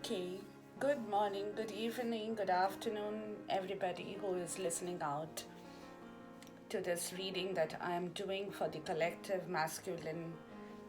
Okay, good morning, good evening, good afternoon, everybody who is listening out to this reading that I am doing for the collective masculine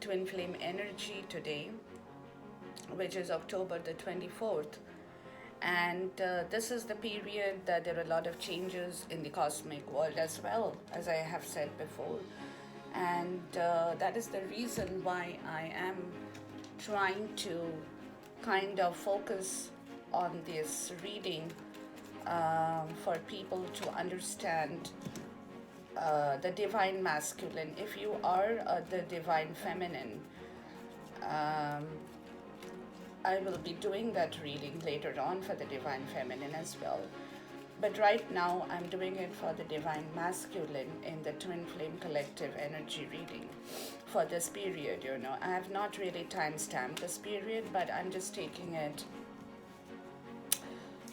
twin flame energy today, which is October the 24th. And this is the period that there are a lot of changes in the cosmic world as well, as I have said before. And that is the reason why I am trying to kind of focus on this reading for people to understand the divine masculine. If you are the divine feminine, um, I will be doing that reading later on for the divine feminine as well. But right now, I'm doing it for the divine masculine in the twin flame collective energy reading for this period. I have not really time stamped this period, but I'm just taking it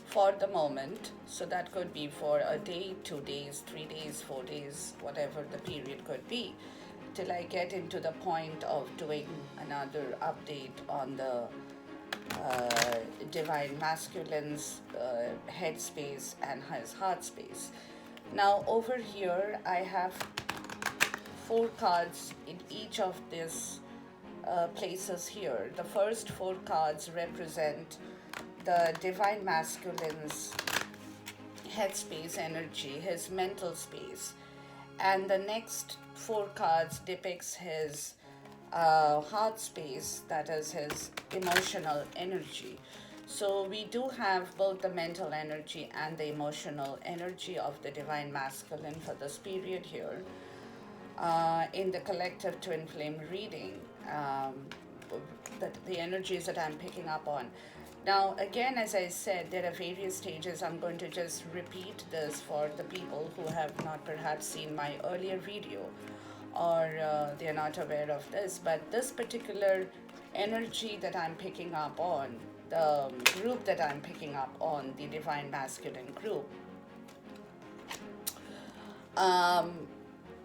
for the moment. So that could be for a day, 2 days, 3 days, 4 days, whatever the period could be, till I get into the point of doing another update on the divine masculine's headspace and his heart space. Now, over here, I have 4 cards in each of these places here. The first 4 cards represent the divine masculine's headspace energy, his mental space, and the next 4 cards depicts his heart space, that is his emotional energy. So we do have both the mental energy and the emotional energy of the divine masculine for this period here in the collective twin flame reading, the energies that I'm picking up on. Now, again, as I said, there are various stages. I'm going to just repeat this for the people who have not perhaps seen my earlier video or they're not aware of this. But this particular energy that I'm picking up on, the group that I'm picking up on, the divine masculine group,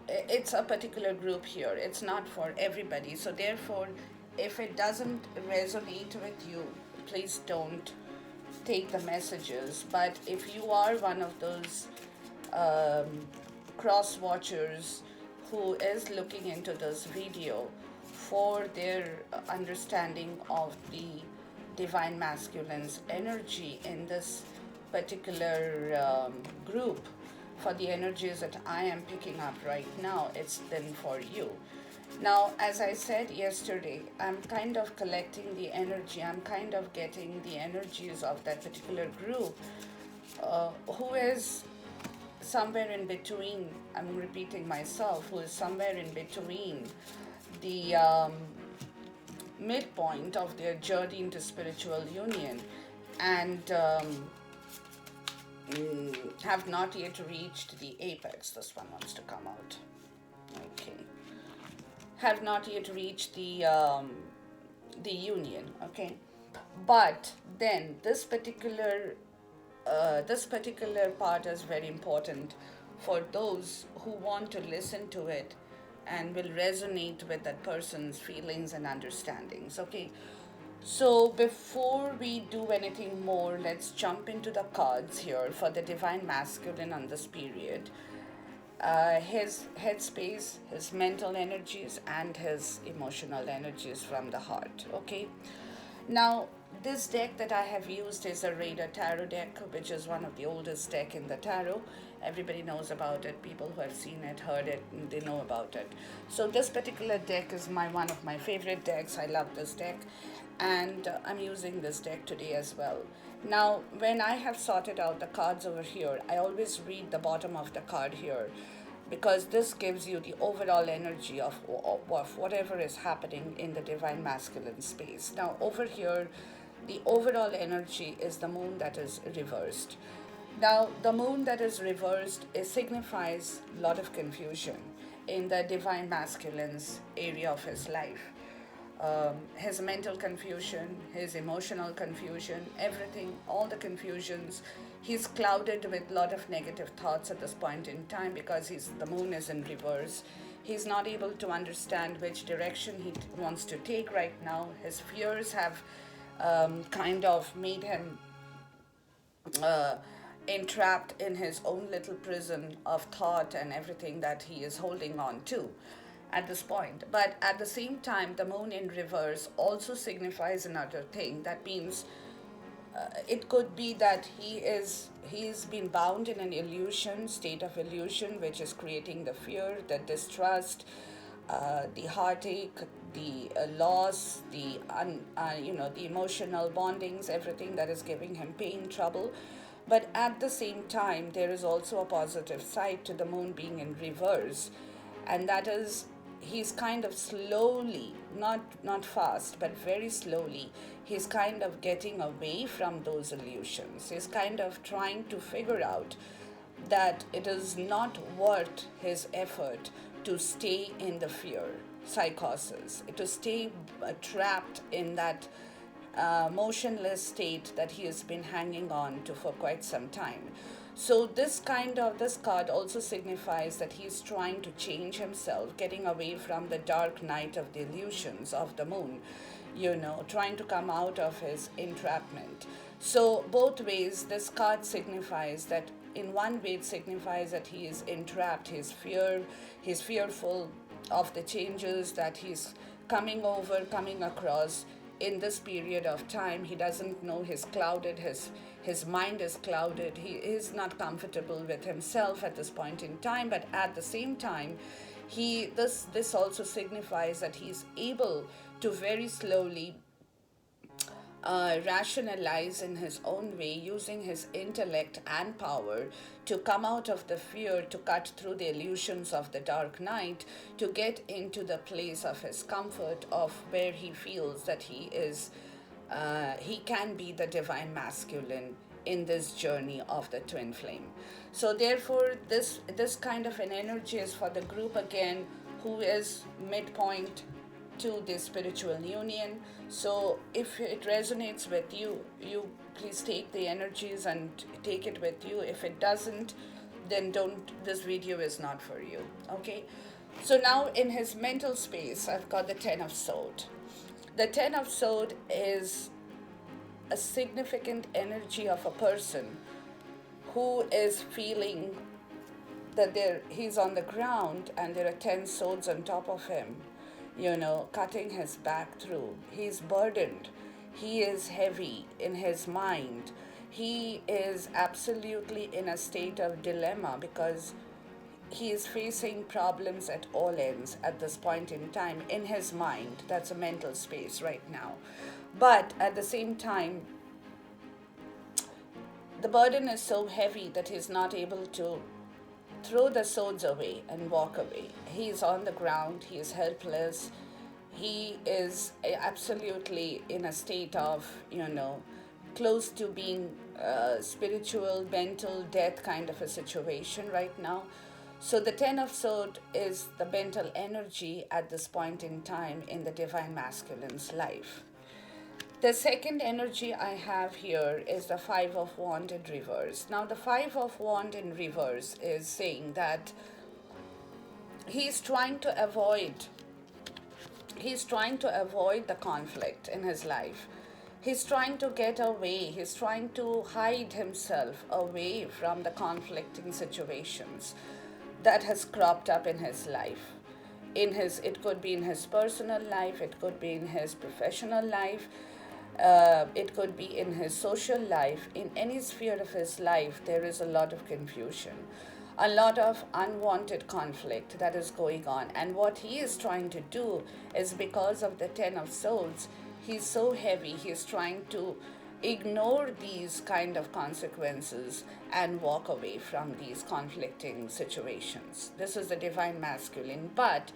it's a particular group here. It's not for everybody. So therefore, if it doesn't resonate with you, please don't take the messages. But if you are one of those cross watchers who is looking into this video for their understanding of the divine masculine's energy in this particular group, for the energies that I am picking up right now, it's then for you. Now, as I said yesterday, I'm kind of collecting the energy, I'm kind of getting the energies of that particular group who is somewhere in between. I'm repeating myself, who is somewhere in between the midpoint of their journey into spiritual union and have not yet reached the apex. This one wants to come out. Okay. Have not yet reached the union. Okay. But then this particular part is very important for those who want to listen to it and will resonate with that person's feelings and understandings. Okay. So before we do anything more, let's jump into the cards here for the divine masculine on this period. His headspace, his mental energies, and his emotional energies from the heart. Okay. Now, this deck that I have used is a Radar Tarot deck, which is one of the oldest deck in the tarot. Everybody knows about it. People who have seen it, heard it, they know about it. So this particular deck is one of my favorite decks. I love this deck, and I'm using this deck today as well. Now, when I have sorted out the cards over here, I always read the bottom of the card here, because this gives you the overall energy of whatever is happening in the divine masculine space. Now, over here, the overall energy is the moon that is reversed. Now, the moon that is reversed, it signifies a lot of confusion in the divine masculine's area of his life. His mental confusion, his emotional confusion, everything, all the confusions. He's clouded with a lot of negative thoughts at this point in time because the moon is in reverse. He's not able to understand which direction he wants to take right now. His fears have kind of made him uh, entrapped in his own little prison of thought and everything that he is holding on to at this point. But at the same time, the moon in reverse also signifies another thing. That means it could be that he's been bound in an illusion, state of illusion, which is creating the fear, the distrust, the heartache, the loss, the the emotional bondings, everything that is giving him pain, trouble. But at the same time, there is also a positive side to the moon being in reverse, and that is he's kind of slowly, not fast, but very slowly, he's kind of getting away from those illusions. He's kind of trying to figure out that it is not worth his effort to stay in the fear psychosis, to stay trapped in that motionless state that he has been hanging on to for quite some time. So this card also signifies that he's trying to change himself, getting away from the dark night of the illusions of the moon, trying to come out of his entrapment. So both ways, this card signifies that in one way it signifies that he is entrapped, he's fearful of the changes that he's coming across in this period of time. He doesn't know, his mind is clouded, he is not comfortable with himself at this point in time. But at the same time, this also signifies that he's able to very slowly rationalize in his own way, using his intellect and power to come out of the fear, to cut through the illusions of the dark night, to get into the place of his comfort, of where he feels that he can be the divine masculine in this journey of the twin flame. So therefore, this kind of an energy is for the group again who is midpoint to this spiritual union. So if it resonates with you, you please take the energies and take it with you. If it doesn't, then don't, this video is not for you. Okay, so now in his mental space, I've got the 10 of Swords. The 10 of Swords is a significant energy of a person who is feeling that he's on the ground and there are 10 swords on top of him, cutting his back through. He's burdened. He is heavy in his mind. He is absolutely in a state of dilemma because he is facing problems at all ends at this point in time in his mind. That's a mental space right now. But at the same time, the burden is so heavy that he's not able to throw the swords away and walk away. He is on the ground, he is helpless, he is absolutely in a state of, close to being spiritual, mental death kind of a situation right now. So the 10 of Swords is the mental energy at this point in time in the divine masculine's life. The second energy I have here is the 5 of Wands in reverse. Now the 5 of Wands in reverse is saying that he's trying to avoid the conflict in his life. He's trying to get away. He's trying to hide himself away from the conflicting situations that has cropped up in his life. It could be in his personal life, it could be in his professional life, it could be in his social life. In any sphere of his life, there is a lot of confusion, a lot of unwanted conflict that is going on. And what he is trying to do is, because of the 10 of Swords, he's so heavy, he's trying to ignore these kind of consequences and walk away from these conflicting situations. This is the divine masculine. But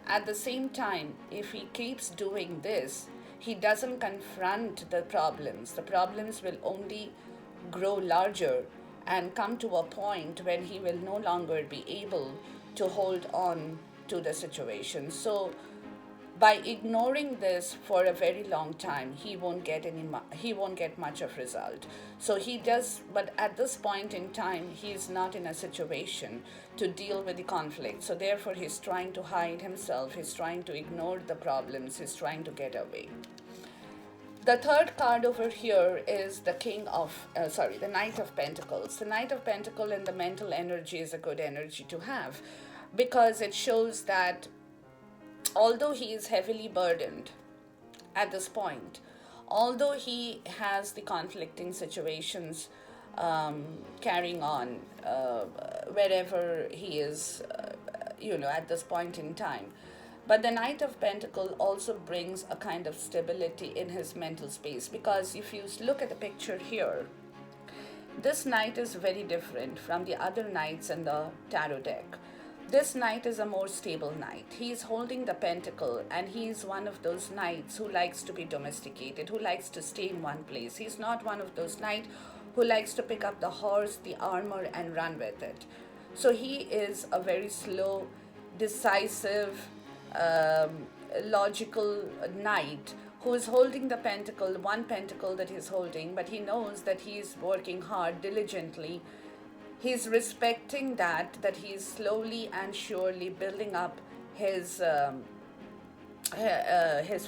at the same time, if he keeps doing this, he doesn't confront the problems will only grow larger and come to a point when he will no longer be able to hold on to the situation. So by ignoring this for a very long time, he won't get much of result. So he does, but at this point in time, he is not in a situation to deal with the conflict. So therefore, he's trying to hide himself. He's trying to ignore the problems. He's trying to get away. The third card over here is the the Knight of Pentacles. The Knight of Pentacles in the mental energy is a good energy to have, because it shows that although he is heavily burdened at this point, although he has the conflicting situations carrying on wherever he is, at this point in time. But the Knight of Pentacles also brings a kind of stability in his mental space, because if you look at the picture here, this knight is very different from the other knights in the tarot deck. This knight is a more stable knight. He is holding the pentacle, and he is one of those knights who likes to be domesticated, who likes to stay in one place. He's not one of those knights who likes to pick up the horse, the armor, and run with it. So he is a very slow, decisive, logical knight who is holding the pentacle, one pentacle that he's holding, but he knows that he's working hard, diligently. He's respecting that he's slowly and surely building up his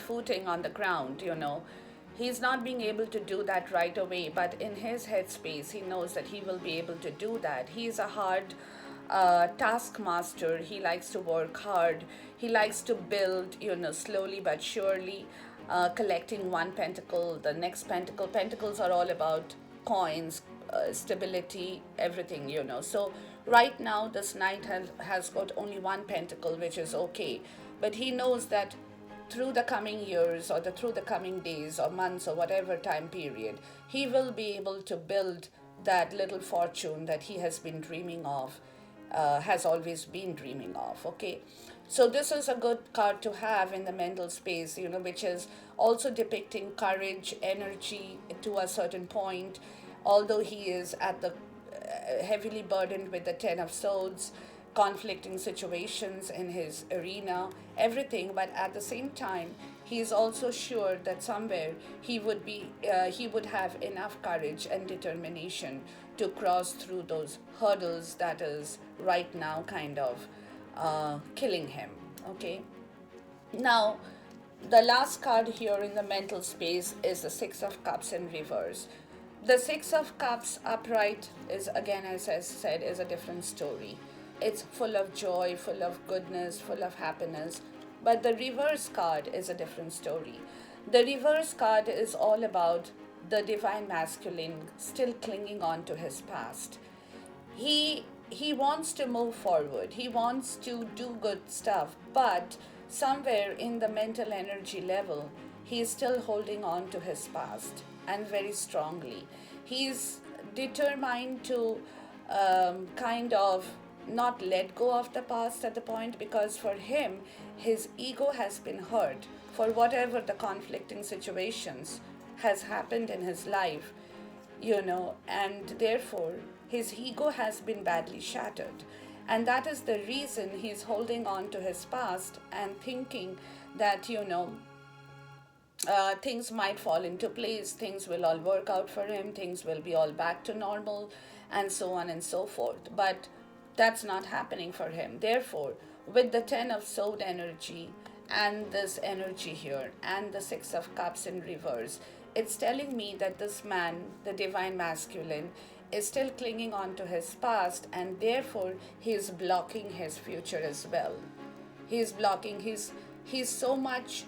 footing on the ground. He's not being able to do that right away, but in his headspace, he knows that he will be able to do that. He's a hard taskmaster. He likes to work hard. He likes to build, slowly but surely, collecting one pentacle, the next pentacle. Pentacles are all about coins, stability, everything. So right now, this knight has got only one pentacle, which is okay. But he knows that through the coming years, or through the coming days or months or whatever time period, he will be able to build that little fortune that he has been dreaming of, has always been dreaming of. Okay, so this is a good card to have in the mental space, which is also depicting courage, energy to a certain point. Although he is at the heavily burdened with the Ten of Swords, conflicting situations in his arena, everything, but at the same time, he is also sure that somewhere he would have enough courage and determination to cross through those hurdles that is right now kind of killing him. Okay, now the last card here in the mental space is the Six of Cups in reverse. The Six of Cups upright is, again, as I said, is a different story. It's full of joy, full of goodness, full of happiness. But the reverse card is a different story. The reverse card is all about the divine masculine still clinging on to his past. He wants to move forward. He wants to do good stuff, but somewhere in the mental energy level, he is still holding on to his past, and very strongly. He's determined to kind of not let go of the past at the point, because for him, his ego has been hurt for whatever the conflicting situations has happened in his life, and therefore his ego has been badly shattered. And that is the reason he's holding on to his past and thinking that, things might fall into place, things will all work out for him, things will be all back to normal, and so on and so forth. But that's not happening for him. Therefore, with the Ten of Sword energy and this energy here and the Six of Cups in reverse, it's telling me that this man, the divine masculine, is still clinging on to his past, and therefore he is blocking his future as well. He's so much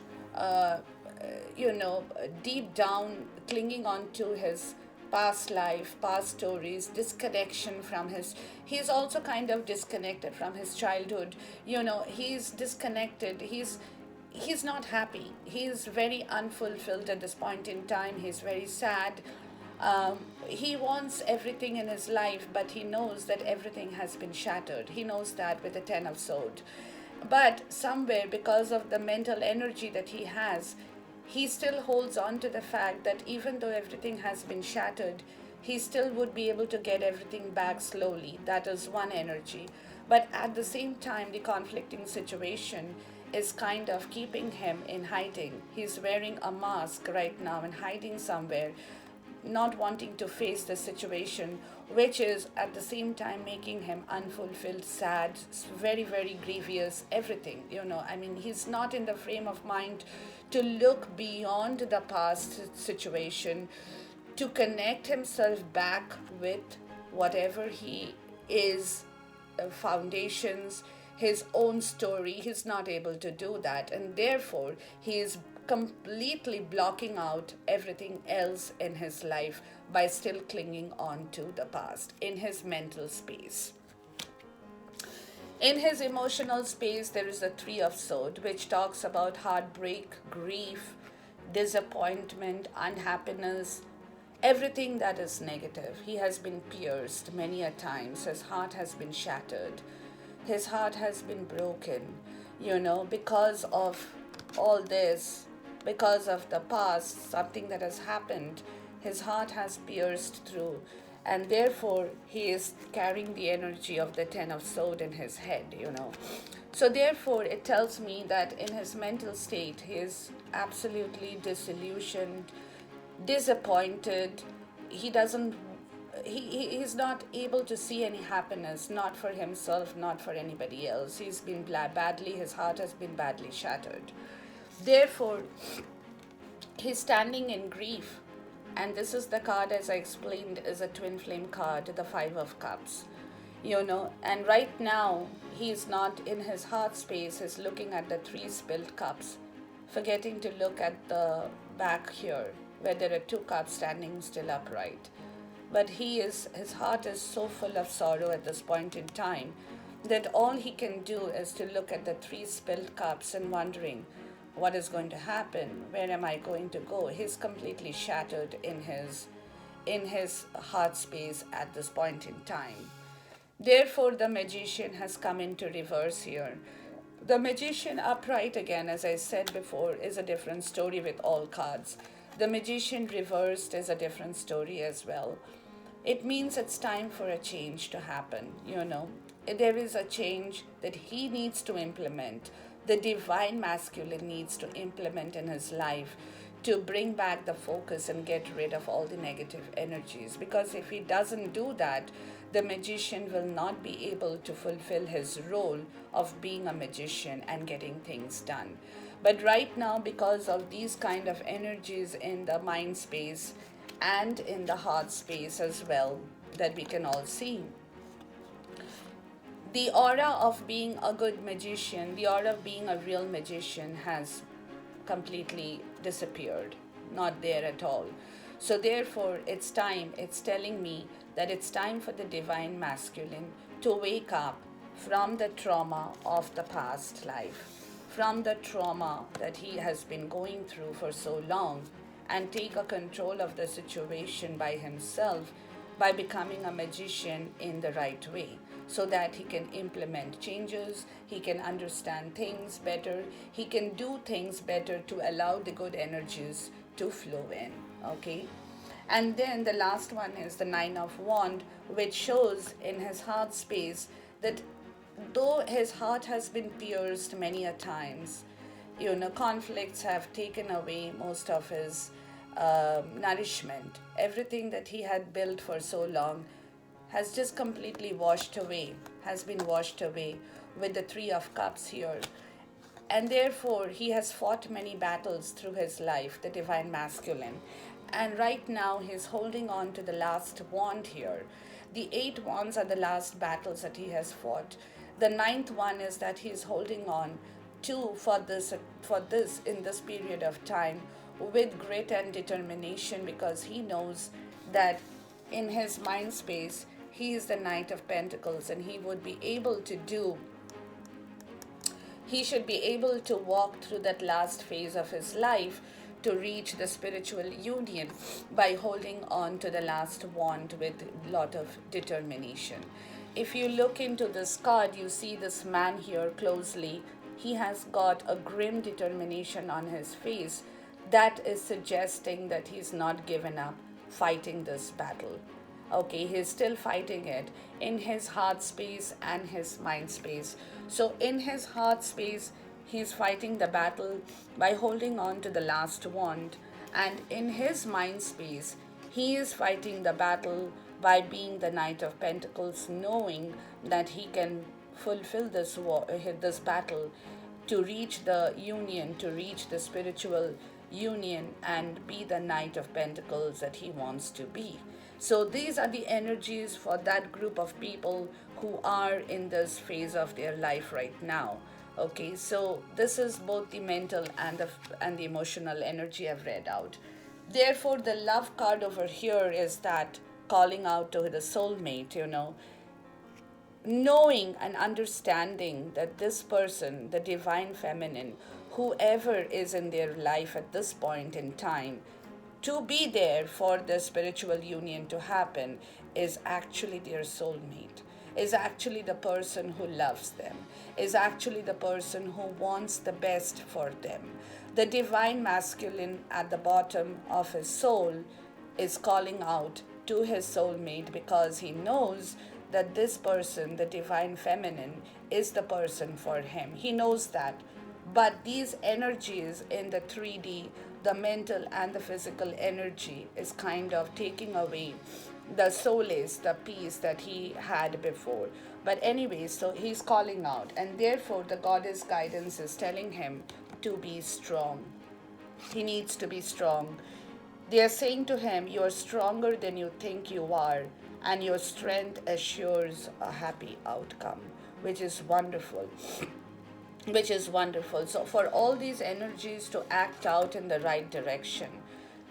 deep down clinging on to his past life, past stories, disconnection from he's also kind of disconnected from his childhood. He's disconnected. He's not happy. He's very unfulfilled at this point in time. He's very sad. He wants everything in his life, but he knows that everything has been shattered. He knows that with the Ten of Swords. But somewhere, because of the mental energy that he has, he still holds on to the fact that even though everything has been shattered, he still would be able to get everything back slowly. That is one energy. But at the same time, the conflicting situation is kind of keeping him in hiding. He's wearing a mask right now and hiding somewhere. not wanting to face the situation, which is at the same time making him unfulfilled, sad, very, very grievous, everything. I mean, he's not in the frame of mind to look beyond the past situation, to connect himself back with whatever he is, foundations, his own story. He's not able to do that, and therefore he is completely blocking out everything else in his life by still clinging on to the past in his mental space. In his emotional space, there is a Three of Swords, which talks about heartbreak, grief, disappointment, unhappiness, everything that is negative. He has been pierced many a times. His heart has been shattered. His heart has been broken, because of all this, because of the past, something that has happened. His heart has pierced through, and therefore he is carrying the energy of the Ten of Swords in his head. So therefore it tells me that in his mental state he is absolutely disillusioned, disappointed. He doesn't he's not able to see any happiness, not for himself, not for anybody else. He's been badly, his heart has been badly shattered. Therefore, he's standing in grief. And this is the card, as I explained, is a twin flame card, the Five of Cups. And right now, he's not in his heart space, he's looking at the three spilled cups, forgetting to look at the back here, where there are two cups standing still upright. But his heart is so full of sorrow at this point in time that all he can do is to look at the three spilled cups and wondering, what is going to happen? Where am I going to go? He's completely shattered in his heart space at this point in time. Therefore, the Magician has come into reverse here. The Magician upright, again, as I said before, is a different story with all cards. The Magician reversed is a different story as well. It means it's time for a change to happen. There is a change that he needs to implement. The divine masculine needs to implement in his life to bring back the focus and get rid of all the negative energies. Because if he doesn't do that, the Magician will not be able to fulfill his role of being a magician and getting things done. But right now, because of these kind of energies in the mind space and in the heart space as well, that we can all see, the aura of being a good magician, the aura of being a real magician has completely disappeared, not there at all. So therefore, it's telling me that it's time for the divine masculine to wake up from the trauma of the past life, from the trauma that he has been going through for so long, and take a control of the situation by himself by becoming a magician in the right way, so that he can implement changes, he can understand things better, he can do things better to allow the good energies to flow in. Okay? And then the last one is the Nine of Wands, which shows in his heart space that though his heart has been pierced many a times, conflicts have taken away most of his nourishment. Everything that he had built for so long has just completely has been washed away with the Three of Cups here. And therefore, he has fought many battles through his life, the divine masculine. And right now, he's holding on to the last wand here. The 8 wands are the last battles that he has fought. The 9th one is that he is holding on to for this in this period of time with grit and determination, because he knows that in his mind space, he is the Knight of Pentacles, and he should be able to walk through that last phase of his life to reach the spiritual union by holding on to the last wand with a lot of determination. If you look into this card, you see this man here closely. He has got a grim determination on his face that is suggesting that he's not given up fighting this battle. Okay, he's still fighting it in his heart space and his mind space. So in his heart space, he's fighting the battle by holding on to the last wand, and in his mind space, He is fighting the battle by being the Knight of Pentacles, knowing that he can fulfill this war, this battle, to reach the union, to reach the spiritual union, and be the Knight of Pentacles that he wants to be. So these are the energies for that group of people who are in this phase of their life right now. Okay, so this is both the mental and the emotional energy I've read out. Therefore, the love card over here is that calling out to the soulmate, knowing and understanding that this person, the divine feminine, whoever is in their life at this point in time, to be there for the spiritual union to happen is actually their soulmate, is actually the person who loves them, is actually the person who wants the best for them. The divine masculine at the bottom of his soul is calling out to his soulmate because he knows that this person, the divine feminine, is the person for him. He knows that. But these energies in the 3D, the mental and the physical energy, is kind of taking away the solace, the peace that he had before. But anyway, so he's calling out, and therefore the goddess guidance is telling him to be strong. He needs to be strong. They are saying to him, you are stronger than you think you are, and your strength assures a happy outcome, which is wonderful. Which is wonderful. So, for all these energies to act out in the right direction,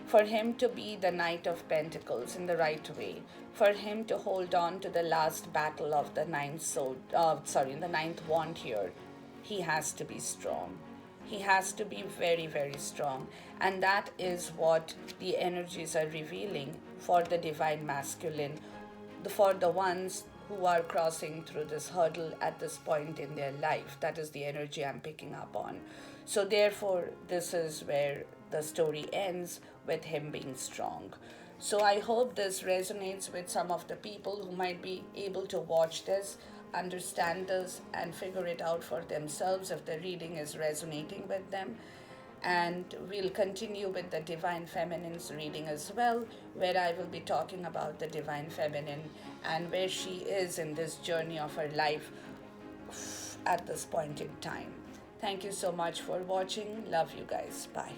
for him to be the Knight of Pentacles in the right way, for him to hold on to the last battle of the the ninth wand here, he has to be strong. He has to be very, very strong. And that is what the energies are revealing for the divine masculine, for the ones who are crossing through this hurdle at this point in their life. That is the energy I'm picking up on. So, therefore, this is where the story ends with him being strong. So, I hope this resonates with some of the people who might be able to watch this, understand this, and figure it out for themselves if the reading is resonating with them. And we'll continue with the Divine Feminine's reading as well, where I will be talking about the Divine Feminine and where she is in this journey of her life at this point in time. Thank you so much for watching. Love you guys. Bye.